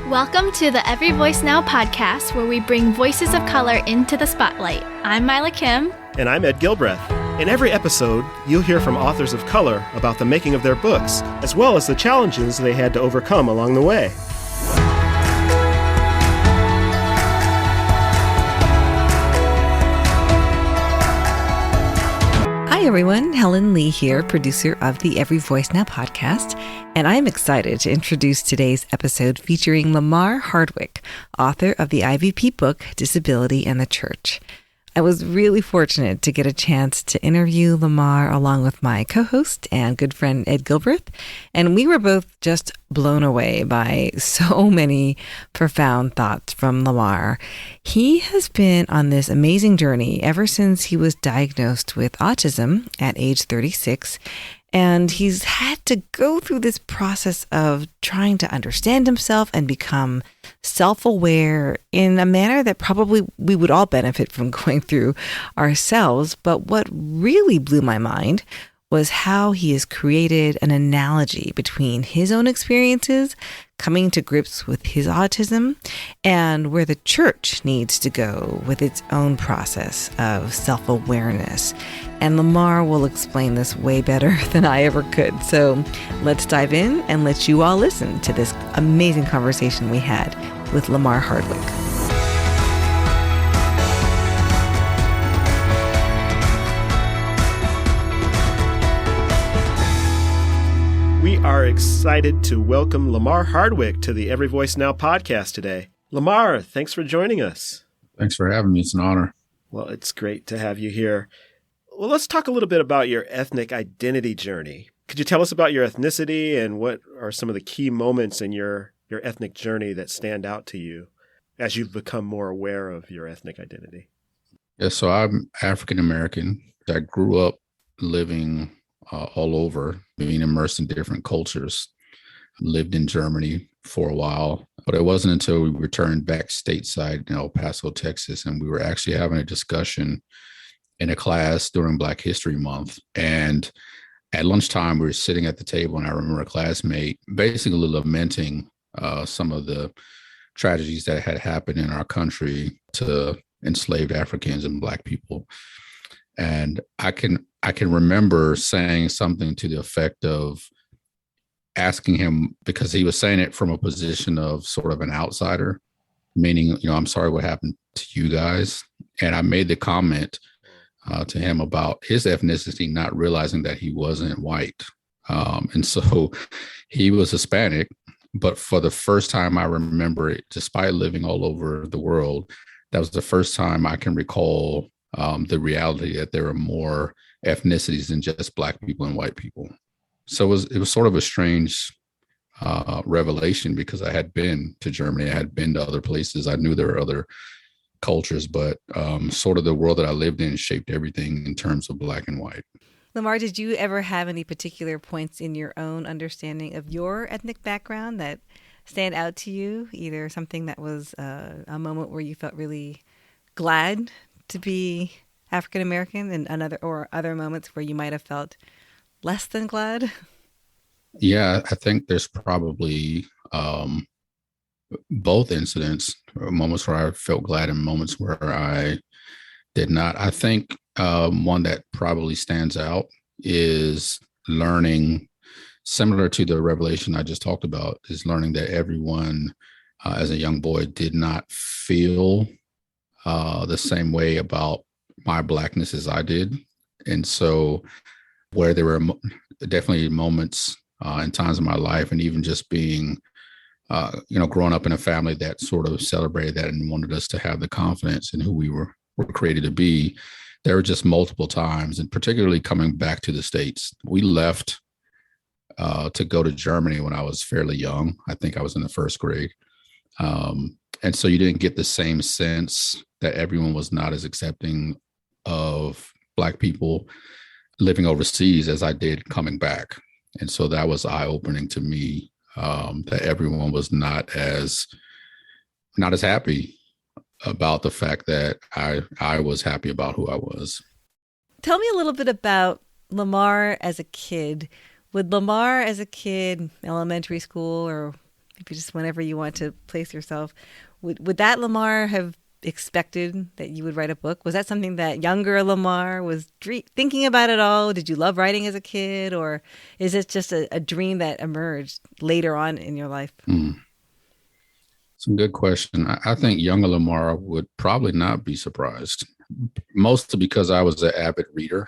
Welcome to the Every Voice Now podcast, where we bring voices of color into the spotlight. I'm Mila Kim. And I'm Ed Gilbreth. In every episode, you'll hear from authors of color about the making of their books, as well as the challenges they had to overcome along the way. Hi everyone, Helen Lee here, producer of the Every Voice Now podcast, and I'm excited to introduce today's episode featuring Lamar Hardwick, author of the IVP book, Disability and the Church. I was really fortunate to get a chance to interview Lamar along with my co-host and good friend Ed Gilbreth, and we were both just blown away by so many profound thoughts from Lamar. He has been on this amazing journey ever since he was diagnosed with autism at age 36, and he's had to go through this process of trying to understand himself and become self-aware in a manner that probably we would all benefit from going through ourselves. But what really blew my mind was how he has created an analogy between his own experiences coming to grips with his autism and where the church needs to go with its own process of self-awareness. And Lamar will explain this way better than I ever could. So let's dive in and let you all listen to this amazing conversation we had with Lamar Hardwick. We are excited to welcome Lamar Hardwick to the Every Voice Now podcast today. Lamar, thanks for joining us. Thanks for having me. It's an honor. Well, it's great to have you here. Well, let's talk a little bit about your ethnic identity journey. Could you tell us about your ethnicity and what are some of the key moments in your ethnic journey that stand out to you as you've become more aware of your ethnic identity? Yeah, so I'm African American. I grew up living all over, being immersed in different cultures. Lived in Germany for a while, but it wasn't until we returned back stateside in El Paso, Texas, and we were actually having a discussion in a class during Black History Month. And at lunchtime, we were sitting at the table, and I remember a classmate basically lamenting some of the tragedies that had happened in our country to enslaved Africans and Black people. And I can remember saying something to the effect of asking him, because he was saying it from a position of sort of an outsider, meaning, I'm sorry what happened to you guys. And I made the comment to him about his ethnicity, not realizing that he wasn't white. And so he was Hispanic, but for the first time I remember it, despite living all over the world, that was the first time I can recall the reality that there are more ethnicities than just Black people and white people. So it was sort of a strange revelation, because I had been to Germany, I had been to other places, I knew there were other cultures, but sort of the world that I lived in shaped everything in terms of Black and white. Lamar, did you ever have any particular points in your own understanding of your ethnic background that stand out to you? Either something that was a moment where you felt really glad to be African American, and other moments where you might have felt less than glad? Yeah, I think there's probably both incidents, moments where I felt glad and moments where I did not. I think one that probably stands out is learning, similar to the revelation I just talked about, is learning that everyone as a young boy did not feel the same way about my Blackness as I did. And so where there were definitely moments and times in my life, and even just being, growing up in a family that sort of celebrated that and wanted us to have the confidence in who we were created to be, there were just multiple times, and particularly coming back to the States. We left to go to Germany when I was fairly young. I think I was in the first grade. And so you didn't get the same sense that everyone was not as accepting of Black people living overseas as I did coming back. And so that was eye-opening to me, that everyone was not as happy about the fact that I was happy about who I was. Tell me a little bit about Lamar as a kid. Would Lamar as a kid, elementary school or maybe just whenever you want to place yourself. Would that Lamar have expected that you would write a book? Was that something that younger Lamar was thinking about at all? Did you love writing as a kid, or is it just a dream that emerged later on in your life? It's a good question. I think younger Lamar would probably not be surprised, mostly because I was an avid reader.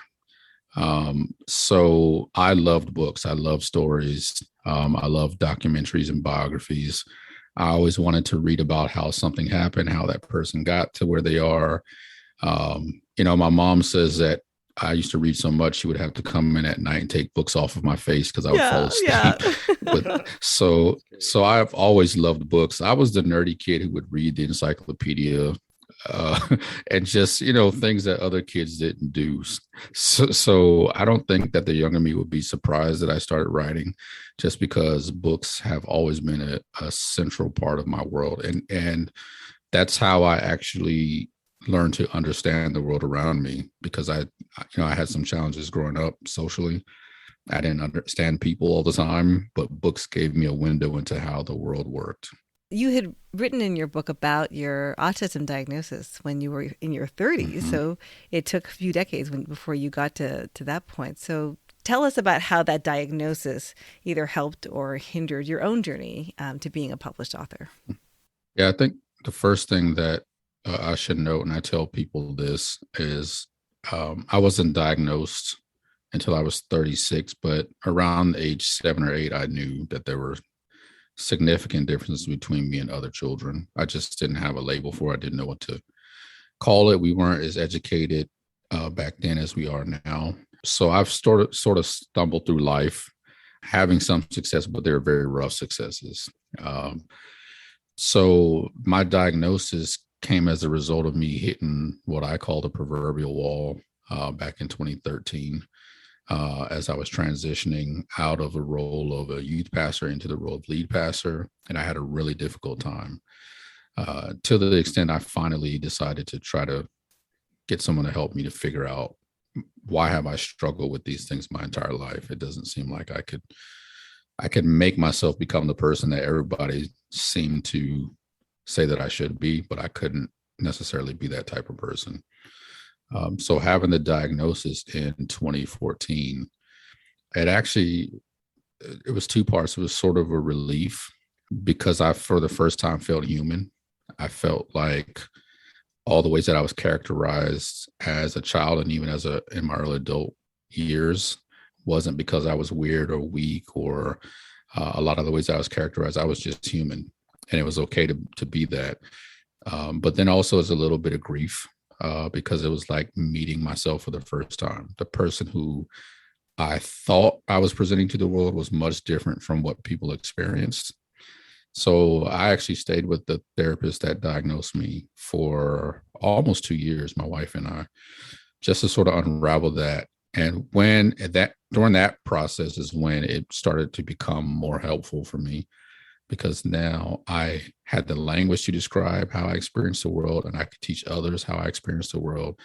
So I loved books. I love stories. I love documentaries and biographies. I always wanted to read about how something happened, how that person got to where they are. My mom says that I used to read so much she would have to come in at night and take books off of my face because I would fall asleep. Yeah. So I've always loved books. I was the nerdy kid who would read the encyclopedia and just, things that other kids didn't do. So I don't think that the younger me would be surprised that I started writing, just because books have always been a central part of my world. And that's how I actually learned to understand the world around me, because I had some challenges growing up socially. I didn't understand people all the time, but books gave me a window into how the world worked. You had written in your book about your autism diagnosis when you were in your 30s. Mm-hmm. So it took a few decades before you got to that point. So tell us about how that diagnosis either helped or hindered your own journey to being a published author. Yeah, I think the first thing that I should note, and I tell people this, is I wasn't diagnosed until I was 36, but around age 7 or 8, I knew that there were significant differences between me and other children. I just didn't have a label for it. I didn't know what to call it. We weren't as educated back then as we are now. So I've sort of stumbled through life, having some success, but they're very rough successes. So my diagnosis came as a result of me hitting what I call the proverbial wall back in 2013. As I was transitioning out of the role of a youth pastor into the role of lead pastor. And I had a really difficult time to the extent I finally decided to try to get someone to help me to figure out, why have I struggled with these things my entire life? It doesn't seem like I could make myself become the person that everybody seemed to say that I should be, but I couldn't necessarily be that type of person. So having the diagnosis in 2014, it was two parts. It was sort of a relief, because I, for the first time, felt human. I felt like all the ways that I was characterized as a child and even in my early adult years wasn't because I was weird or weak, or a lot of the ways that I was characterized. I was just human, and it was okay to be that. But then also as a little bit of grief. Because it was like meeting myself for the first time. The person who I thought I was presenting to the world was much different from what people experienced. So I actually stayed with the therapist that diagnosed me for almost 2 years, my wife and I, just to sort of unravel that. And during that process is when it started to become more helpful for me, because now I had the language to describe how I experienced the world, and I could teach others how I experienced the world.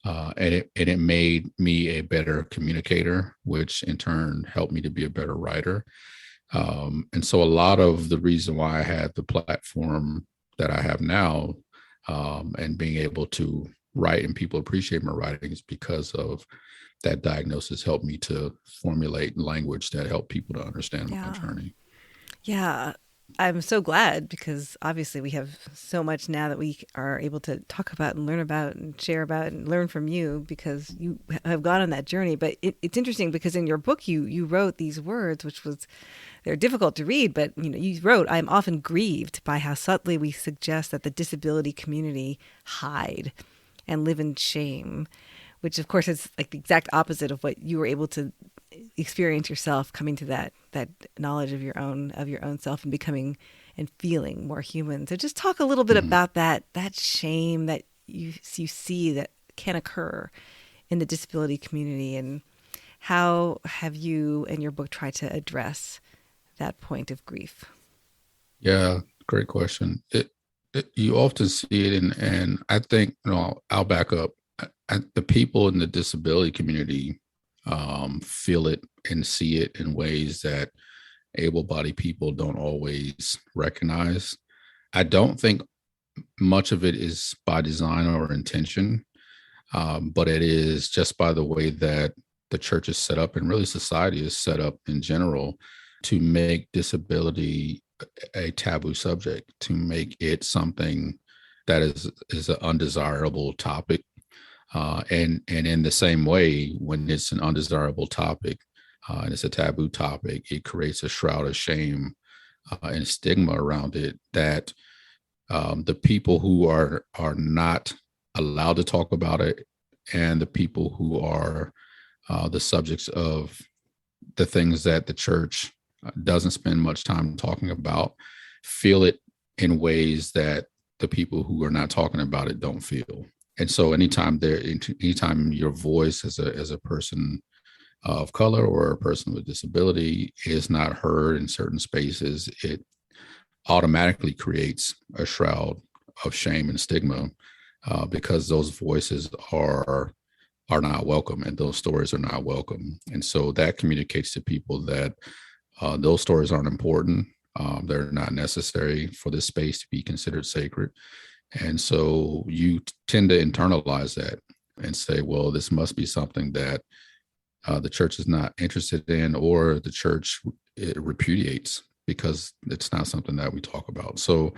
And it made me a better communicator, which in turn helped me to be a better writer. And so a lot of the reason why I had the platform that I have now, and being able to write and people appreciate my writing, is because of that diagnosis helped me to formulate language that helped people to understand my journey. Yeah, I'm so glad, because obviously we have so much now that we are able to talk about and learn about and share about and learn from you, because you have gone on that journey. But it's interesting, because in your book you wrote these words, they're difficult to read, but you wrote, "I am often grieved by how subtly we suggest that the disability community hide and live in shame," which of course is like the exact opposite of what you were able to experience yourself, coming to that knowledge of your own self and becoming and feeling more human. So just talk a little bit about that shame that you see that can occur in the disability community, and how have you and your book tried to address that point of grief? Yeah, great question. You often see it, and I think, I'll back up. The people in the disability community feel it and see it in ways that able-bodied people don't always recognize. I don't think much of it is by design or intention, but it is just by the way that the church is set up, and really society is set up in general, to make disability a taboo subject, to make it something that is an undesirable topic. And in the same way, when it's an undesirable topic and it's a taboo topic, it creates a shroud of shame and stigma around it that the people who are not allowed to talk about it, and the people who are the subjects of the things that the church doesn't spend much time talking about, feel it in ways that the people who are not talking about it don't feel. And so anytime your voice as a person of color or a person with disability is not heard in certain spaces, it automatically creates a shroud of shame and stigma because those voices are not welcome, and those stories are not welcome. And so that communicates to people that those stories aren't important. They're not necessary for this space to be considered sacred. And so you tend to internalize that and say, well, this must be something that the church is not interested in, or the church repudiates, because it's not something that we talk about. So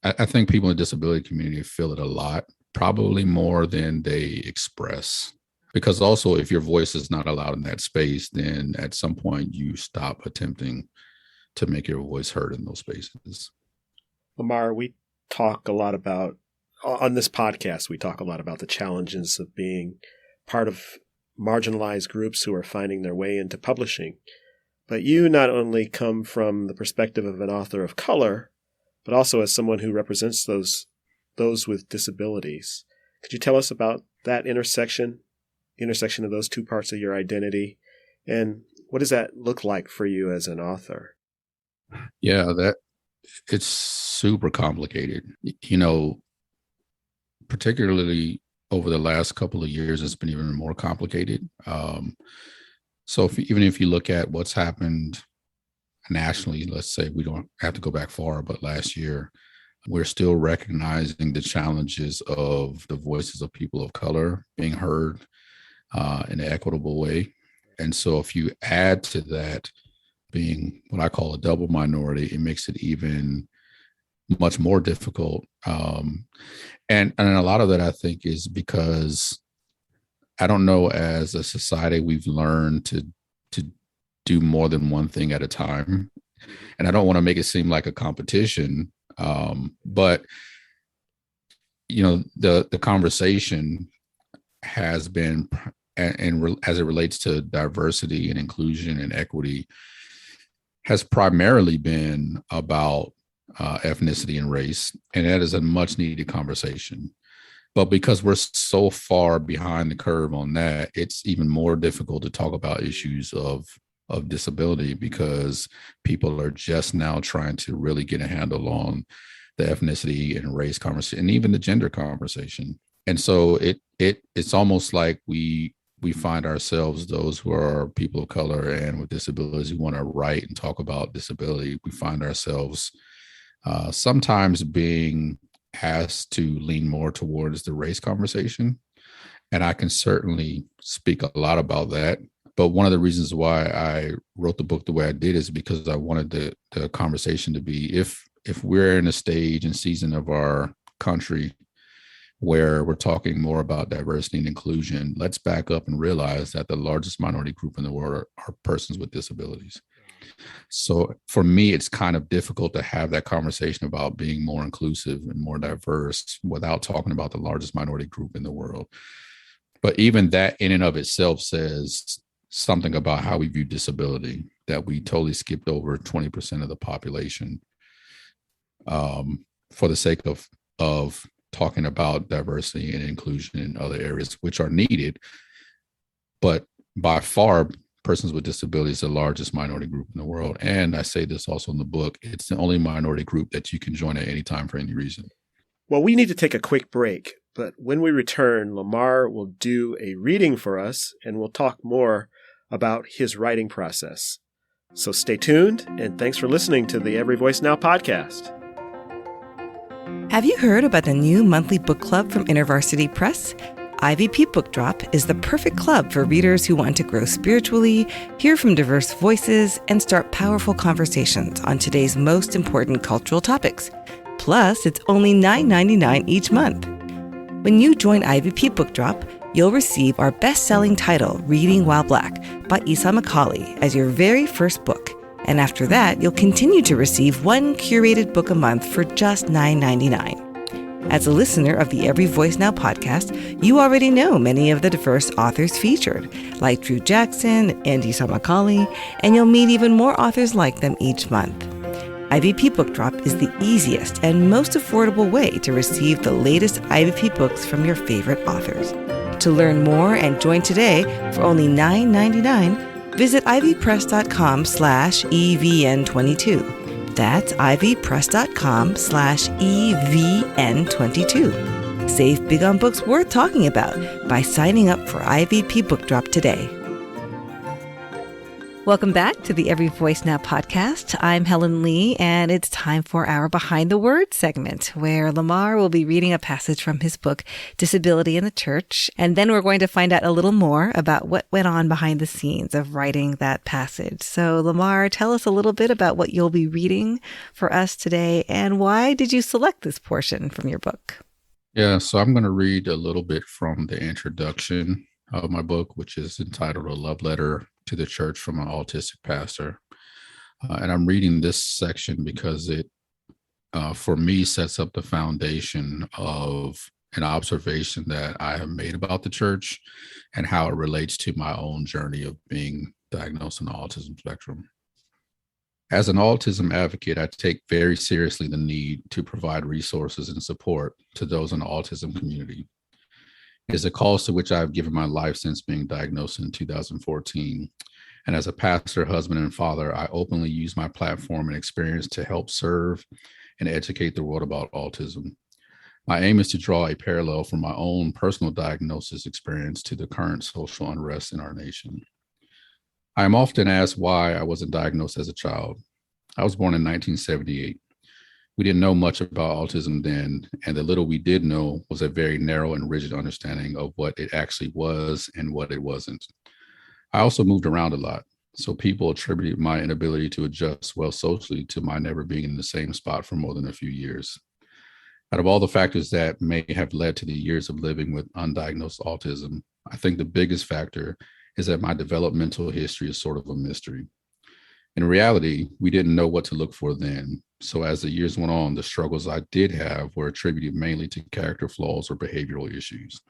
I think people in the disability community feel it a lot, probably more than they express. Because also, if your voice is not allowed in that space, then at some point you stop attempting to make your voice heard in those spaces. Lamar, we talk a lot about, on this podcast, we talk a lot about the challenges of being part of marginalized groups who are finding their way into publishing. But you not only come from the perspective of an author of color, but also as someone who represents those with disabilities. Could you tell us about that intersection of those two parts of your identity, and what does that look like for you as an author? Yeah, it's super complicated. Particularly over the last couple of years, it's been even more complicated. So even if you look at what's happened nationally, let's say, we don't have to go back far, but last year, we're still recognizing the challenges of the voices of people of color being heard in an equitable way. And so if you add to that being what I call a double minority, it makes it even much more difficult. And a lot of that, I think, is because I don't know, as a society, we've learned to do more than one thing at a time. And I don't want to make it seem like a competition, but the conversation has been, and as it relates to diversity and inclusion and equity, has primarily been about ethnicity and race, and that is a much needed conversation. But because we're so far behind the curve on that, it's even more difficult to talk about issues of disability, because people are just now trying to really get a handle on the ethnicity and race conversation, and even the gender conversation. And so it's almost like we find ourselves, those who are people of color and with disabilities who want to write and talk about disability, we find ourselves sometimes being asked to lean more towards the race conversation. And I can certainly speak a lot about that. But one of the reasons why I wrote the book the way I did is because I wanted the conversation to be, if we're in a stage and season of our country where we're talking more about diversity and inclusion, let's back up and realize that the largest minority group in the world are persons with disabilities. So for me, it's kind of difficult to have that conversation about being more inclusive and more diverse without talking about the largest minority group in the world. But even that in and of itself says something about how we view disability, that we totally skipped over 20% of the population for the sake of talking about diversity and inclusion in other areas, which are needed. But by far, persons with disabilities are the largest minority group in the world. And I say this also in the book, it's the only minority group that you can join at any time for any reason. Well, we need to take a quick break, but when we return, Lamar will do a reading for us, and we'll talk more about his writing process. So stay tuned, and thanks for listening to the Every Voice Now podcast. Have you heard about the new monthly book club from InterVarsity Press? IVP Book Drop is the perfect club for readers who want to grow spiritually, hear from diverse voices, and start powerful conversations on today's most important cultural topics. Plus, it's only $9.99 each month. When you join IVP Book Drop, you'll receive our best-selling title, Reading While Black, by Isa Macaulay, as your very first book. And after that, you'll continue to receive one curated book a month for just $9.99. As a listener of the Every Voice Now podcast, you already know many of the diverse authors featured, like Drew Jackson and Isa Macaulay, and you'll meet even more authors like them each month. IVP Book Drop is the easiest and most affordable way to receive the latest IVP books from your favorite authors. To learn more and join today for only $9.99, visit ivpress.com/EVN22. That's ivpress.com/EVN22. Save big on books worth talking about by signing up for IVP Book Drop today. Welcome back to the Every Voice Now podcast. I'm Helen Lee, and it's time for our Behind the Word segment, where Lamar will be reading a passage from his book, Disability in the Church, and then we're going to find out a little more about what went on behind the scenes of writing that passage. So, Lamar, tell us a little bit about what you'll be reading for us today, and why did you select this portion from your book? Yeah, so I'm going to read a little bit from the introduction of my book, which is entitled A Love Letter to the Church from an Autistic Pastor. And I'm reading this section because it, for me, sets up the foundation of an observation that I have made about the church and how it relates to my own journey of being diagnosed on the autism spectrum. As an autism advocate, I take very seriously the need to provide resources and support to those in the autism community. It is a cause to which I have given my life since being diagnosed in 2014. And as a pastor, husband, and father, I openly use my platform and experience to help serve and educate the world about autism. My aim is to draw a parallel from my own personal diagnosis experience to the current social unrest in our nation. I am often asked why I wasn't diagnosed as a child. I was born in 1978. We didn't know much about autism then, and the little we did know was a very narrow and rigid understanding of what it actually was and what it wasn't. I also moved around a lot, so people attributed my inability to adjust well socially to my never being in the same spot for more than a few years. Out of all the factors that may have led to the years of living with undiagnosed autism, I think the biggest factor is that my developmental history is sort of a mystery. In reality, we didn't know what to look for then. So as the years went on, the struggles I did have were attributed mainly to character flaws or behavioral issues.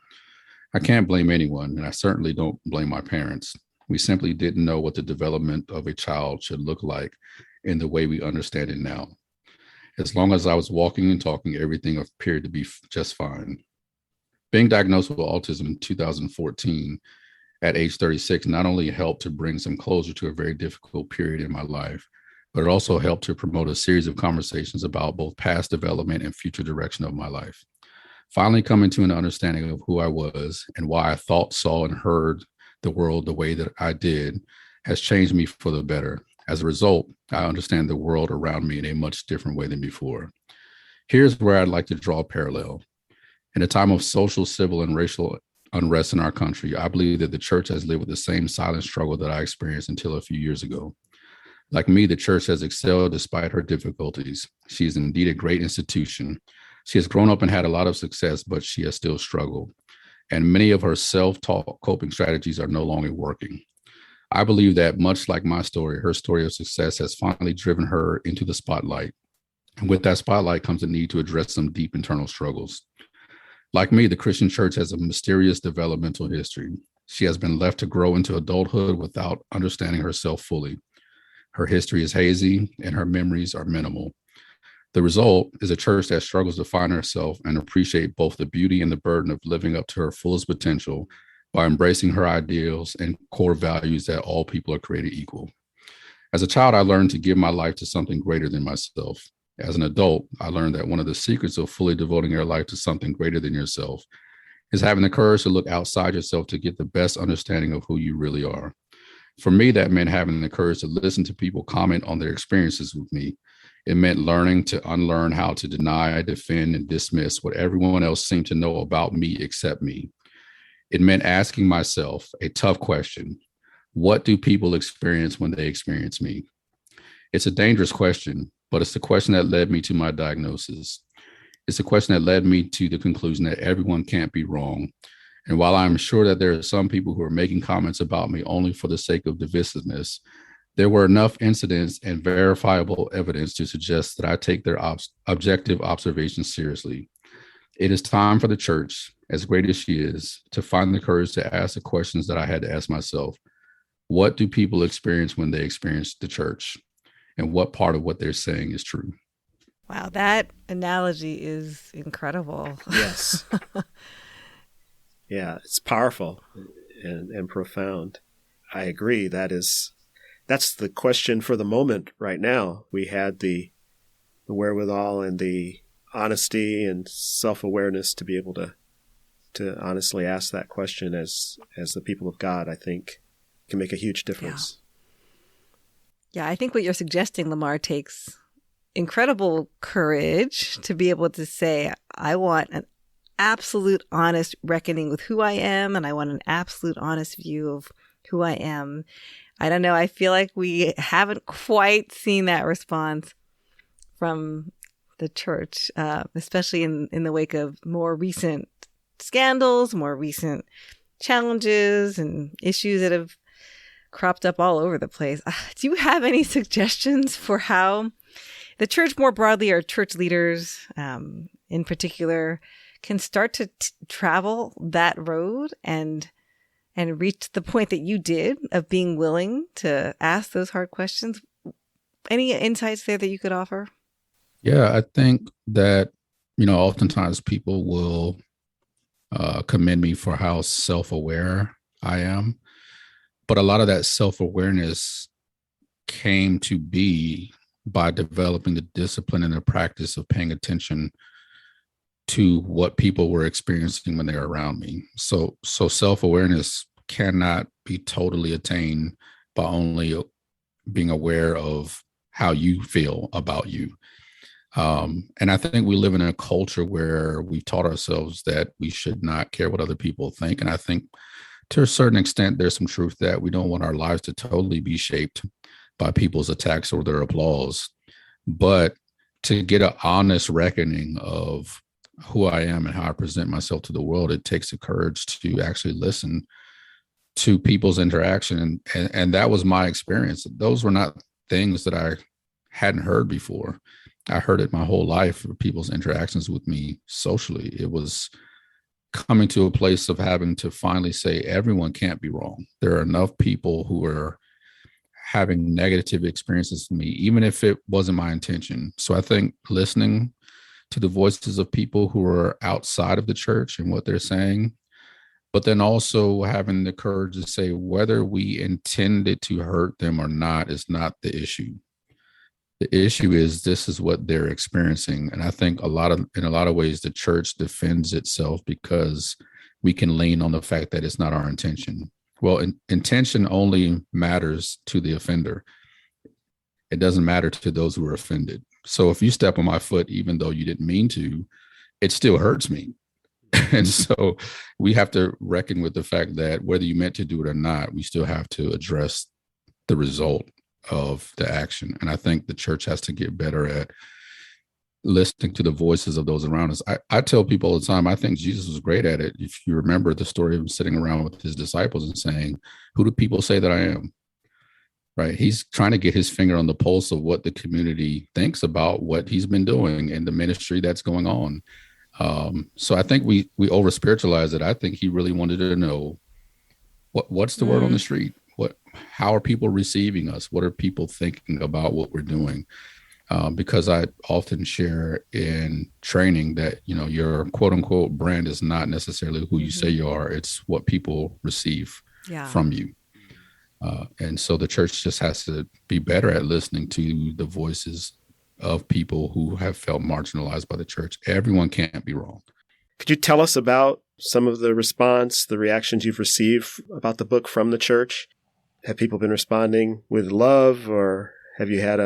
I can't blame anyone, and I certainly don't blame my parents. We simply didn't know what the development of a child should look like in the way we understand it now. As long as I was walking and talking, everything appeared to be just fine. Being diagnosed with autism in 2014 at age 36 not only helped to bring some closure to a very difficult period in my life, but it also helped to promote a series of conversations about both past development and future direction of my life. Finally coming to an understanding of who I was and why I thought, saw, and heard the world the way that I did has changed me for the better. As a result, I understand the world around me in a much different way than before. Here's where I'd like to draw a parallel. In a time of social, civil, and racial unrest in our country, I believe that the church has lived with the same silent struggle that I experienced until a few years ago. Like me, the church has excelled despite her difficulties. She is indeed a great institution. She has grown up and had a lot of success, but she has still struggled. And many of her self-taught coping strategies are no longer working. I believe that much like my story, her story of success has finally driven her into the spotlight. And with that spotlight comes the need to address some deep internal struggles. Like me, the Christian church has a mysterious developmental history. She has been left to grow into adulthood without understanding herself fully. Her history is hazy and her memories are minimal. The result is a church that struggles to find herself and appreciate both the beauty and the burden of living up to her fullest potential by embracing her ideals and core values that all people are created equal. As a child, I learned to give my life to something greater than myself. As an adult, I learned that one of the secrets of fully devoting your life to something greater than yourself is having the courage to look outside yourself to get the best understanding of who you really are. For me, that meant having the courage to listen to people comment on their experiences with me. It meant learning to unlearn how to deny, defend, and dismiss what everyone else seemed to know about me except me. It meant asking myself a tough question. What do people experience when they experience me? It's a dangerous question, but it's the question that led me to my diagnosis. It's the question that led me to the conclusion that everyone can't be wrong. And while I'm sure that there are some people who are making comments about me only for the sake of divisiveness, there were enough incidents and verifiable evidence to suggest that I take their objective observations seriously. It is time for the church, as great as she is, to find the courage to ask the questions that I had to ask myself. What do people experience when they experience the church? And what part of what they're saying is true? Wow, that analogy is incredible. Yes. Yeah, it's powerful and profound. I agree. That's the question for the moment right now. We had the wherewithal and the honesty and self-awareness to be able to honestly ask that question as the people of God, I think, can make a huge difference. Yeah, I think what you're suggesting, Lamar, takes incredible courage to be able to say, I want an absolute honest reckoning with who I am, and I want an absolute honest view of who I am. I don't know. I feel like we haven't quite seen that response from the church, especially in the wake of more recent scandals, more recent challenges and issues that have cropped up all over the place. Do you have any suggestions for how the church more broadly, or church leaders in particular, can start to travel that road and reach the point that you did of being willing to ask those hard questions? Any insights there that you could offer? Yeah, I think that, oftentimes people will commend me for how self-aware I am. But a lot of that self-awareness came to be by developing the discipline and the practice of paying attention to what people were experiencing when they were around me. So self-awareness cannot be totally attained by only being aware of how you feel about you. And I think we live in a culture where we've taught ourselves that we should not care what other people think. And I think to a certain extent, there's some truth that we don't want our lives to totally be shaped by people's attacks or their applause. But to get an honest reckoning of who I am and how I present myself to the world, it takes the courage to actually listen to people's interaction. And that was my experience. Those were not things that I hadn't heard before. I heard it my whole life for people's interactions with me socially. It was coming to a place of having to finally say, everyone can't be wrong. There are enough people who are having negative experiences with me, even if it wasn't my intention. So I think listening to the voices of people who are outside of the church and what they're saying, but then also having the courage to say whether we intended to hurt them or not is not the issue. The issue is this is what they're experiencing. And I think in a lot of ways, the church defends itself because we can lean on the fact that it's not our intention. Well, intention only matters to the offender. It doesn't matter to those who are offended. So if you step on my foot, even though you didn't mean to, it still hurts me. And so we have to reckon with the fact that whether you meant to do it or not, we still have to address the result of the action. And I think the church has to get better at listening to the voices of those around us. I tell people all the time, I think Jesus was great at it. If you remember the story of him sitting around with his disciples and saying, who do people say that I am? Right. He's trying to get his finger on the pulse of what the community thinks about what he's been doing and the ministry that's going on. So I think we over spiritualize it. I think he really wanted to know what's the word on the street? How are people receiving us? What are people thinking about what we're doing? Because I often share in training that, your quote unquote brand is not necessarily who you say you are. It's what people receive from you. And so the church just has to be better at listening to the voices of people who have felt marginalized by the church. Everyone can't be wrong. Could you tell us about some of the reactions you've received about the book from the church? Have people been responding with love, or have you had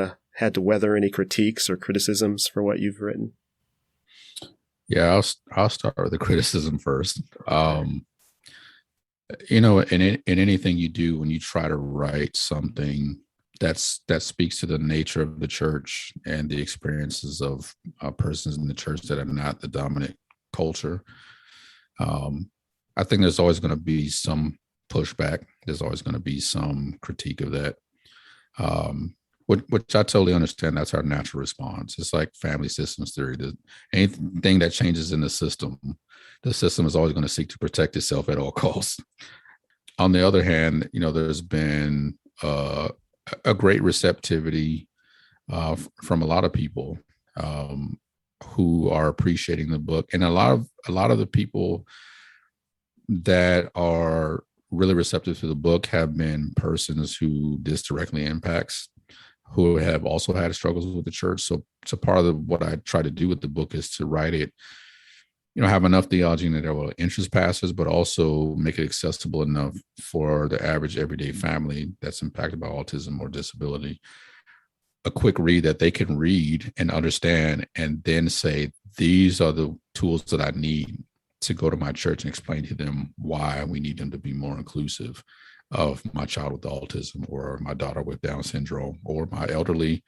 to weather any critiques or criticisms for what you've written? Yeah, I'll start with the criticism first. In anything you do, when you try to write something that speaks to the nature of the church and the experiences of persons in the church that are not the dominant culture, I think there's always going to be some pushback. There's always going to be some critique of that, which I totally understand. That's our natural response. It's like family systems theory. Anything that changes in the system is always going to seek to protect itself at all costs. On the other hand, there's been a great receptivity from a lot of people who are appreciating the book, and a lot of the people that are really receptive to the book have been persons who this directly impacts, who have also had struggles with the church. So part of what I try to do with the book is to write it, have enough theology in it that will interest pastors, but also make it accessible enough for the average everyday family that's impacted by autism or disability. A quick read that they can read and understand, and then say, these are the tools that I need to go to my church and explain to them why we need them to be more inclusive of my child with autism, or my daughter with Down syndrome, or my elderly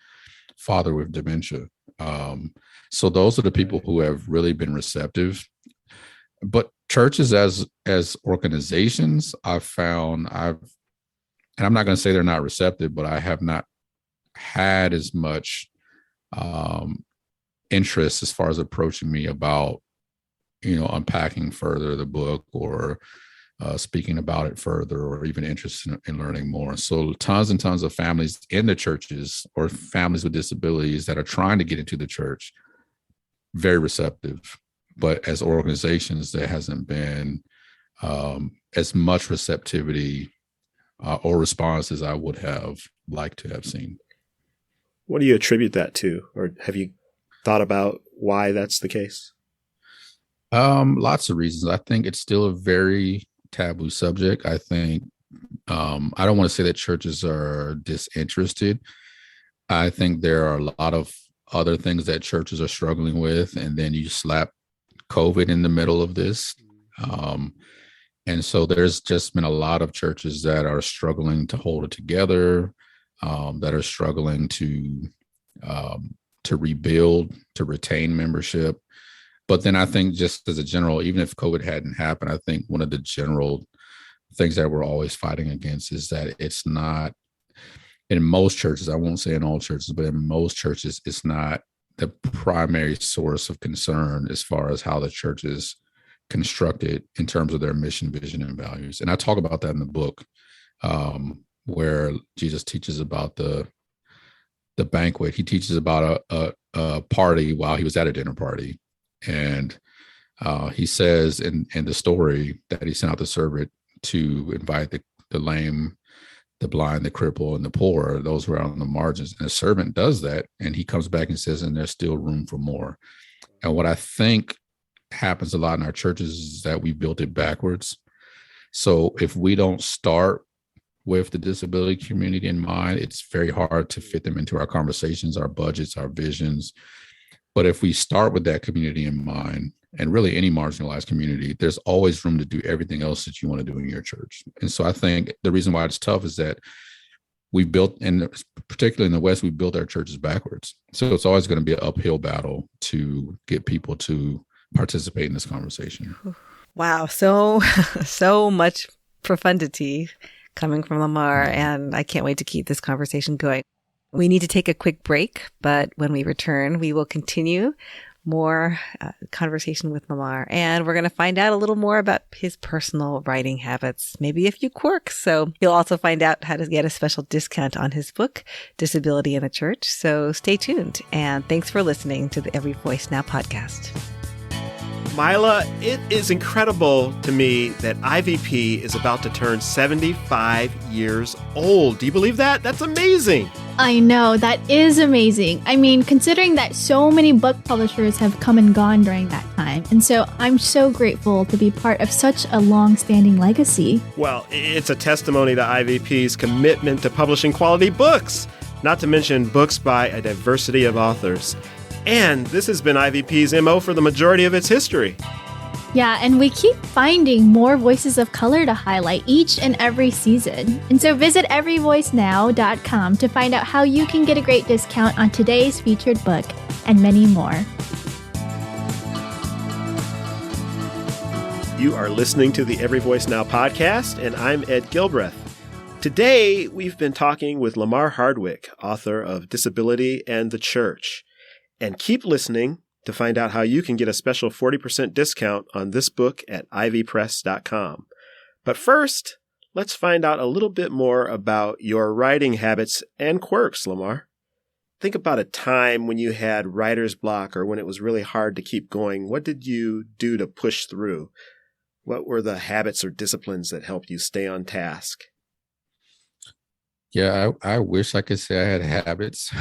father with dementia. So those are the people who have really been receptive. But churches as organizations, I've found, and I'm not going to say they're not receptive, but I have not had as much interest as far as approaching me about, unpacking further the book, or speaking about it further, or even interested in learning more. So tons and tons of families in the churches, or families with disabilities that are trying to get into the church, very receptive. But as organizations, there hasn't been as much receptivity or response as I would have liked to have seen. What do you attribute that to? Or have you thought about why that's the case? Lots of reasons. I think it's still a very taboo subject. I think I don't want to say that churches are disinterested. I think there are a lot of other things that churches are struggling with, and then you slap COVID in the middle of this. And so there's just been a lot of churches that are struggling to hold it together, that are struggling to rebuild, to retain membership. But then I think, just as a general, even if COVID hadn't happened, I think one of the general things that we're always fighting against is that it's not, in most churches, I won't say in all churches, but in most churches, it's not the primary source of concern as far as how the church is constructed in terms of their mission, vision, and values. And I talk about that in the book, where Jesus teaches about the banquet. He teaches about a party while he was at a dinner party. And he says in the story that he sent out the servant to invite the lame, the blind, the cripple, and the poor, those who are on the margins. And the servant does that, and he comes back and says, and there's still room for more. And what I think happens a lot in our churches is that we built it backwards. So if we don't start with the disability community in mind, it's very hard to fit them into our conversations, our budgets, our visions. But if we start with that community in mind, and really any marginalized community, there's always room to do everything else that you want to do in your church. And so I think the reason why it's tough is that we built, and particularly in the West, we built our churches backwards. So it's always going to be an uphill battle to get people to participate in this conversation. Wow. So much profundity coming from Lamar, and I can't wait to keep this conversation going. We need to take a quick break, but when we return, we will continue more conversation with Lamar, and we're going to find out a little more about his personal writing habits, maybe a few quirks. So you'll also find out how to get a special discount on his book, Disability in the Church. So stay tuned, and thanks for listening to the Every Voice Now podcast. Mila, it is incredible to me that IVP is about to turn 75 years old. Do you believe that? That's amazing. I know, that is amazing. I mean, considering that so many book publishers have come and gone during that time. And so I'm so grateful to be part of such a long-standing legacy. Well, it's a testimony to IVP's commitment to publishing quality books, not to mention books by a diversity of authors. And this has been IVP's MO for the majority of its history. Yeah, and we keep finding more voices of color to highlight each and every season. And so visit everyvoicenow.com to find out how you can get a great discount on today's featured book and many more. You are listening to the Every Voice Now podcast, and I'm Ed Gilbreth. Today, we've been talking with Lamar Hardwick, author of Disability and the Church. And keep listening to find out how you can get a special 40% discount on this book at ivpress.com. But first, let's find out a little bit more about your writing habits and quirks, Lamar. Think about a time when you had writer's block or when it was really hard to keep going. What did you do to push through? What were the habits or disciplines that helped you stay on task? Yeah, I wish I could say I had habits.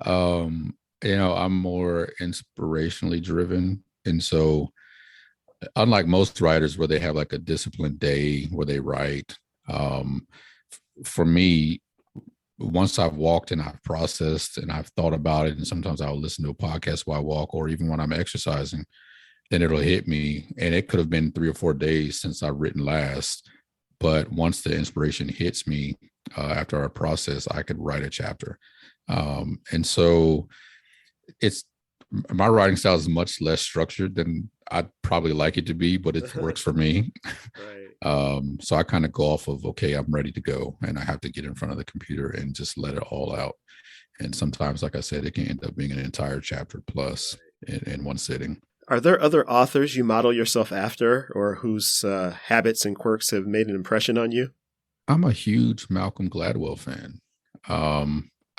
I'm more inspirationally driven. And so unlike most writers where they have like a disciplined day where they write, for me, once I've walked and I've processed and I've thought about it, and sometimes I'll listen to a podcast while I walk or even when I'm exercising, then it'll hit me. And it could have been 3 or 4 days since I've written last. But once the inspiration hits me after our process, I could write a chapter. And so my writing style is much less structured than I'd probably like it to be, but it works for me. Right. So I kind of go off of, okay, I'm ready to go. And I have to get in front of the computer and just let it all out. And sometimes, like I said, it can end up being an entire chapter plus in one sitting. Are there other authors you model yourself after or whose habits and quirks have made an impression on you? I'm a huge Malcolm Gladwell fan.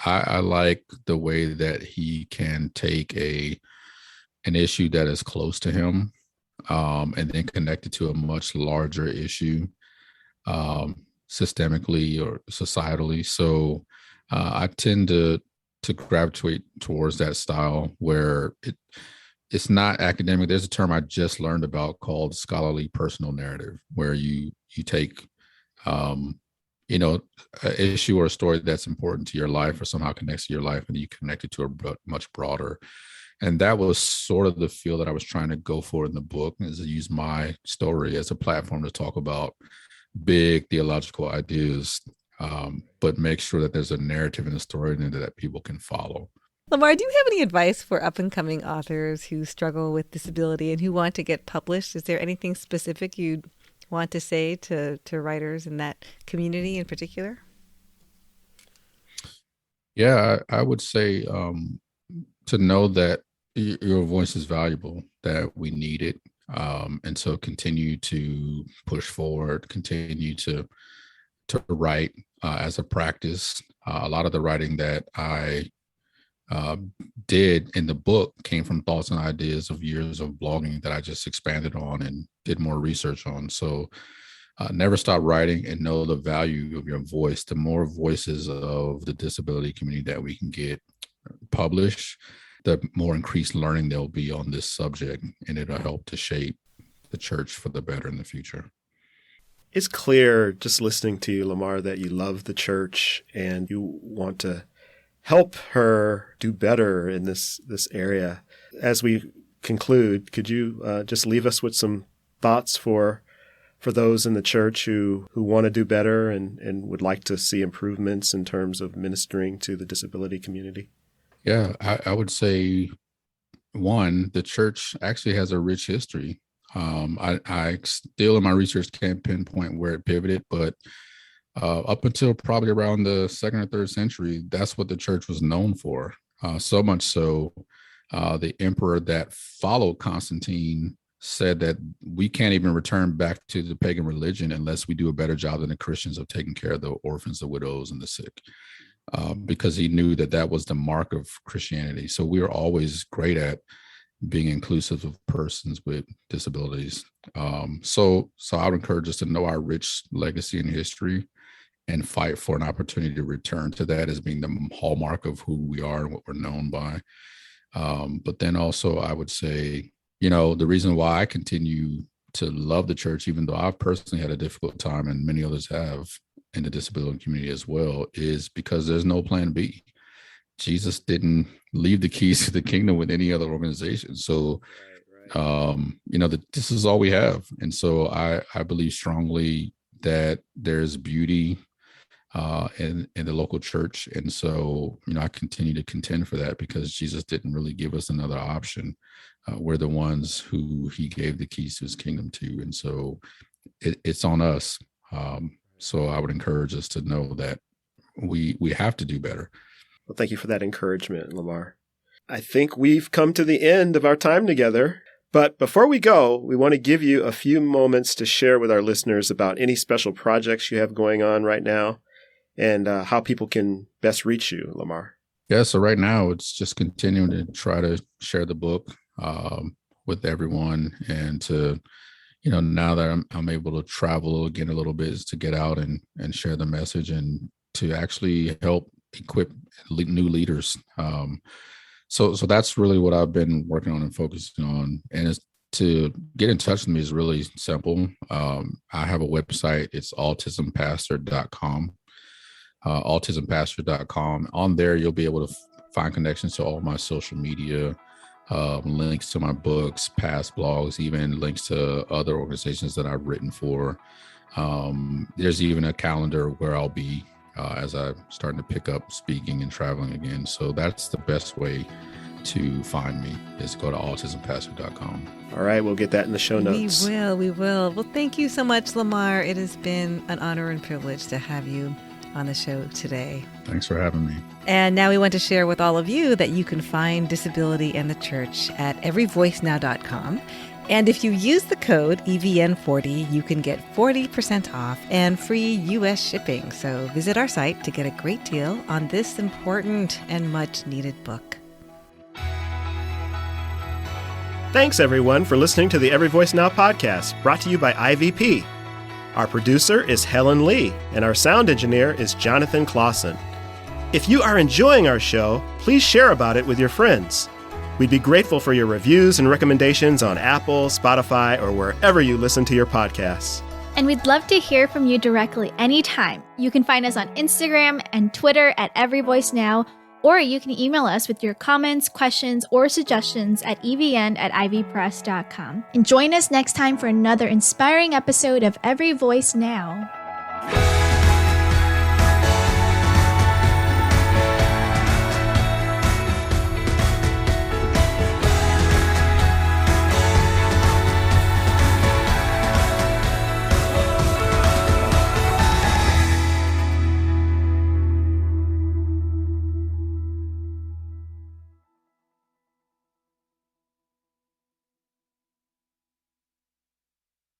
I like the way that he can take an issue that is close to him and then connect it to a much larger issue systemically or societally. So I tend to gravitate towards that style where it's not academic. There's a term I just learned about called scholarly personal narrative, where you take an issue or a story that's important to your life or somehow connects to your life, and you connect it to a much broader. And that was sort of the feel that I was trying to go for in the book, is to use my story as a platform to talk about big theological ideas, but make sure that there's a narrative in the story and that people can follow. Lamar, do you have any advice for up-and-coming authors who struggle with disability and who want to get published? Is there anything specific you'd want to say to writers in that community in particular? Yeah, I would say to know that your voice is valuable, that we need it. And so continue to push forward, continue to write as a practice. A lot of the writing that I did in the book came from thoughts and ideas of years of blogging that I just expanded on and did more research on. So never stop writing and know the value of your voice. The more voices of the disability community that we can get published, the more increased learning there'll be on this subject, and it'll help to shape the church for the better in the future. It's clear just listening to you, Lamar, that you love the church and you want to help her do better in this area. As we conclude, could you just leave us with some thoughts for those in the church who want to do better and would like to see improvements in terms of ministering to the disability community? Yeah, I would say, one, the church actually has a rich history. I still in my research can't pinpoint where it pivoted, but up until probably around the 2nd or 3rd century, that's what the church was known for. So much so, the emperor that followed Constantine said that we can't even return back to the pagan religion unless we do a better job than the Christians of taking care of the orphans, the widows, and the sick, because he knew that was the mark of Christianity. So we are always great at being inclusive of persons with disabilities. So I would encourage us to know our rich legacy and history and fight for an opportunity to return to that as being the hallmark of who we are and what we're known by. But then also I would say, the reason why I continue to love the church, even though I've personally had a difficult time and many others have in the disability community as well, is because there's no plan B. Jesus didn't leave the keys to the kingdom with any other organization. So, this is all we have. And so I believe strongly that there's beauty in the local church. And so, I continue to contend for that because Jesus didn't really give us another option. We're the ones who he gave the keys to his kingdom to. And so it's on us. So I would encourage us to know that we have to do better. Well, thank you for that encouragement, Lamar. I think we've come to the end of our time together. But before we go, we want to give you a few moments to share with our listeners about any special projects you have going on right now and how people can best reach you, Lamar. Yeah, so right now it's just continuing to try to share the book with everyone, and to, now that I'm able to travel again a little bit, is to get out and share the message and to actually help equip new leaders. So that's really what I've been working on and focusing on. And it's to get in touch with me is really simple. I have a website. It's autismpastor.com. Autismpastor.com. On there, you'll be able to find connections to all my social media, links to my books, past blogs, even links to other organizations that I've written for. There's even a calendar where I'll be as I'm starting to pick up speaking and traveling again. So that's the best way to find me, is go to autismpastor.com. All right, we'll get that in the show notes. We will. Well, thank you so much, Lamar. It has been an honor and privilege to have you on the show today. Thanks for having me. And now we want to share with all of you that you can find Disability and the Church at everyvoicenow.com. And if you use the code EVN40, you can get 40% off and free U.S. shipping. So visit our site to get a great deal on this important and much needed book. Thanks, everyone, for listening to the Every Voice Now podcast, brought to you by IVP. Our producer is Helen Lee, and our sound engineer is Jonathan Clausen. If you are enjoying our show, please share about it with your friends. We'd be grateful for your reviews and recommendations on Apple, Spotify, or wherever you listen to your podcasts. And we'd love to hear from you directly anytime. You can find us on Instagram and Twitter at Every Voice Now, or you can email us with your comments, questions, or suggestions at evn@ivpress.com. And join us next time for another inspiring episode of Every Voice Now.